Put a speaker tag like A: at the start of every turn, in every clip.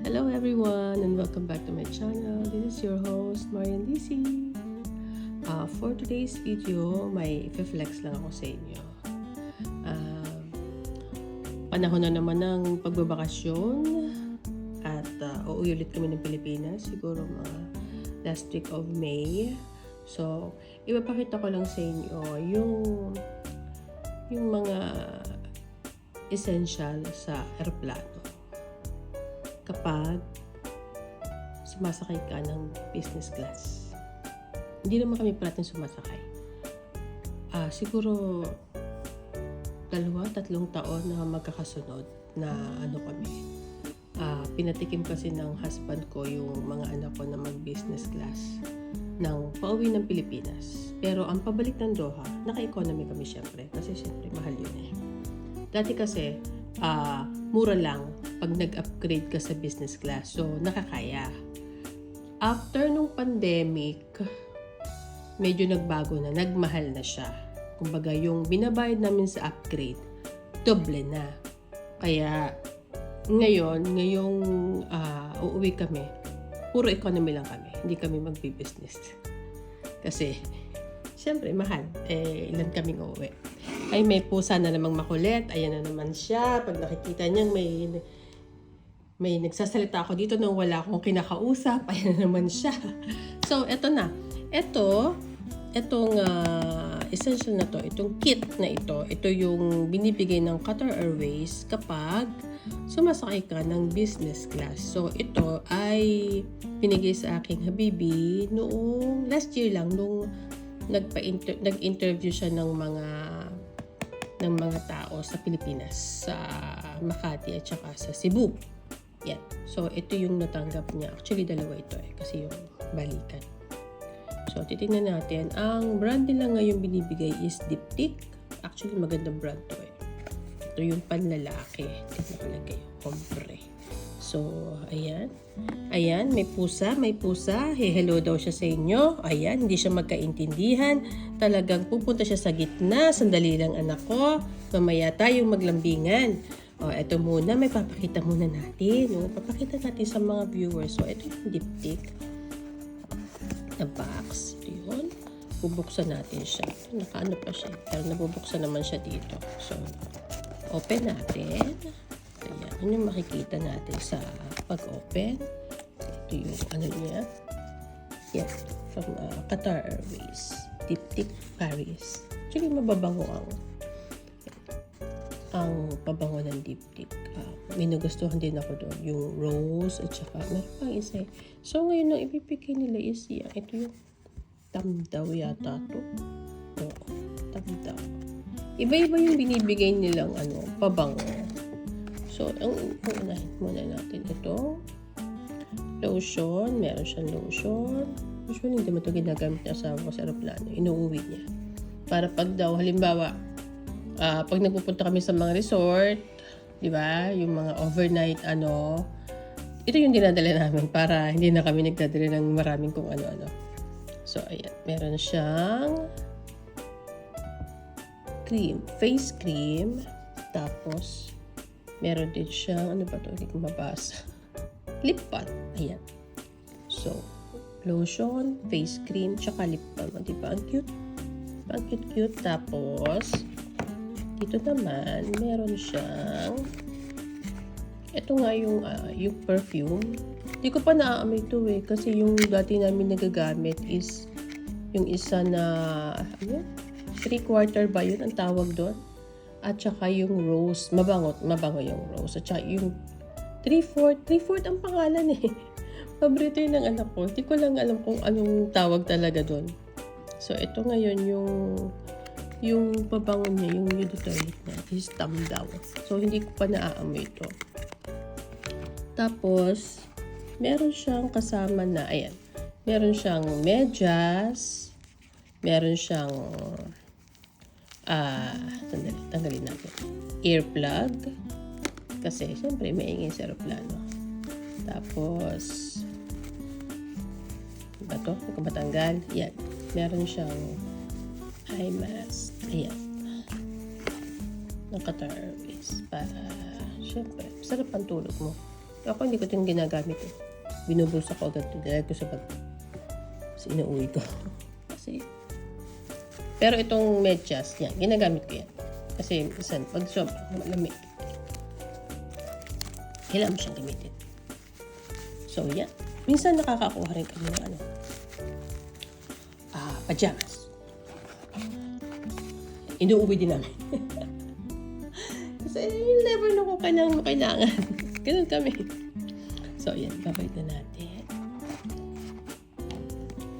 A: Hello everyone and welcome back to my channel. This is your host, Marian DC. For today's video, may flex lang ako sa inyo. Panahon na naman ng pagbabakasyon at uuwi ulit kami ng Pilipinas, siguro mga last week of May. So, ipapakita ko lang sa inyo yung mga essential sa eroplano kapag sumasakay ka ng business class. Hindi naman kami parating sumasakay. Siguro 2-3 taon na magkakasunod na kami. Pinatikim kasi ng husband ko yung mga anak ko na mag-business class ng pauwi ng Pilipinas. Pero ang pabalik ng Doha, naka-economy kami syempre. Kasi syempre mahal yun eh. Dati kasi, mura lang pag nag-upgrade ka sa business class. So, nakakaya. After nung pandemic, medyo nagbago na. Nagmahal na siya. Kumbaga, yung binabayad namin sa upgrade, doble na. Kaya, ngayong uuwi kami, puro economy lang kami. Hindi kami magbi-business. Kasi, syempre, mahal. Ilan kaming uuwi. Ay, may pusa na namang makulit. Ayan na naman siya. Pag nakikita niya, may nagsasalita ako dito nang wala akong kinakausap. Ayan na naman siya. So, eto na. Itong essential na to, itong kit na ito yung binibigay ng Qatar Airways kapag sumasakay ka ng business class. So, ito ay pinigay sa aking habibi noong last year lang, nung nag-interview siya ng mga tao sa Pilipinas, sa Makati at saka sa Cebu. Yan. So, ito yung natanggap niya. Actually, dalawa ito kasi yung balikan. So, titingnan natin. Ang brand nila ngayon binibigay is Diptyque. Actually, magandang brand to Ito yung panlalaki. Tignan ko lang kayo. Hombre. So, ayan. Ayan, may pusa. Hello daw siya sa inyo. Ayan, hindi siya magkaintindihan. Talagang pupunta siya sa gitna. Sandali lang anak ko. Mamaya tayong maglambingan. Ito muna. May papakita muna natin. Papakita natin sa mga viewers. So, ito yung Diptyque na box. Ito yun. Bubuksan natin siya. Nakaano pa siya. Pero nabubuksan naman siya dito. So, open natin. Ayan. Ano yung makikita natin sa pag-open? Ito yung ano niya. Yan. From Qatar Airways. Diptyque Paris. Actually, mababango ang pabango ng Diptyque. May nagustuhan din ako doon. Yung rose at saka meron pang isa. So, ngayon ang ibibigay nila is yan. Ito yung tamdaw yata to. Oo, tamdaw. Iba-iba yung binibigay nilang pabango. So, ang unahin muna natin ito. Lotion. Meron siyang lotion. Usually, hindi mo ito ginagamit na asawa ko sa aeroplano. Inuuwi niya. Para pag daw, halimbawa, pag nagpupunta kami sa mga resort, di ba? Yung mga overnight, ito yung dinadala namin para hindi na kami nagdadala ng maraming kung ano-ano. So, ayan. Meron siyang cream. Face cream. Tapos, meron din siyang, ano ba ito? Hindi ko mabasa. Lip balm. Ayan. So, lotion, face cream, tsaka lip balm. Diba? Ang cute. Ang cute-cute. Tapos, dito naman, meron siyang, ito nga yung perfume. Hindi ko pa naaamoy ito kasi yung dati namin nagagamit is yung isa na, 3/4 ba yun ang tawag doon? At saka yung rose, mabango yung rose. At saka yung 3/4 ang pangalan Paborito yun ng anak ko. Hindi ko lang alam kung anong tawag talaga doon. So, ito ngayon yung pabango niya, yung toilet na is tamdaw. So, hindi ko pa naaamoy ito. Tapos, meron siyang kasama na, ayan, meron siyang medyas, meron siyang, tanggalin natin, earplug, kasi syempre maingay sa aeroplano. Tapos, ba ito? Hindi ko matanggal. Yan. Meron siyang eye mask. Ayan. Ng Qatar Airways. Para, syempre, sarap ang tulog mo. Ako hindi ko ito ginagamit eh. Binubulsa ko agad ito. Dahil ko sa bag. Kasi inuuwi ko. Kasi, pero itong medyas, yan, ginagamit ko yan. Kasi, minsan, pag sobrang malamig, kailangan mo siyang gamitin. So, yan. Minsan nakakakuha rin kami ng pajamas. Inuuwi din namin. Kasi, you never know kung kailangan. Ganun kami. So, yan. Babalik na natin.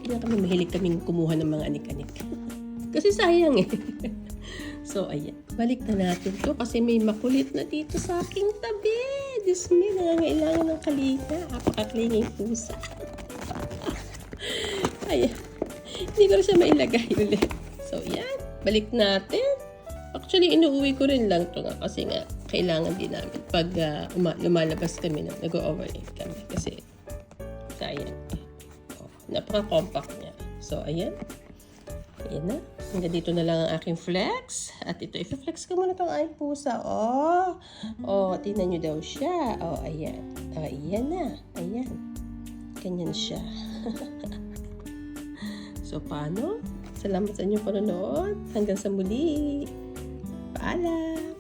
A: Kaya kami mahilig kaming kumuha ng mga anik-anik. Kasi sayang eh. So, ayan. Balik na natin to kasi may makulit na dito sa aking tabi. Diyos me, nangangailangan ng kalina. Napakaklinging pusa. Ayan. Hindi ko na siya mailagay ulit. So, yan. Balik natin. Actually, inuuwi ko rin lang to nga kasi nga kailangan din namin pag lumalabas kami na nag-overnight kami kasi sayang. Napaka-compact niya. So, ayan. Ayan na. Hanggang dito na lang ang aking flex. At ito, i-flex ko muna itong aking pusa. Tingnan nyo daw siya. Ayan. Ayan na. Ayan. Ganyan siya. So, paano? Salamat sa inyong panonood. Hanggang sa muli. Paalam!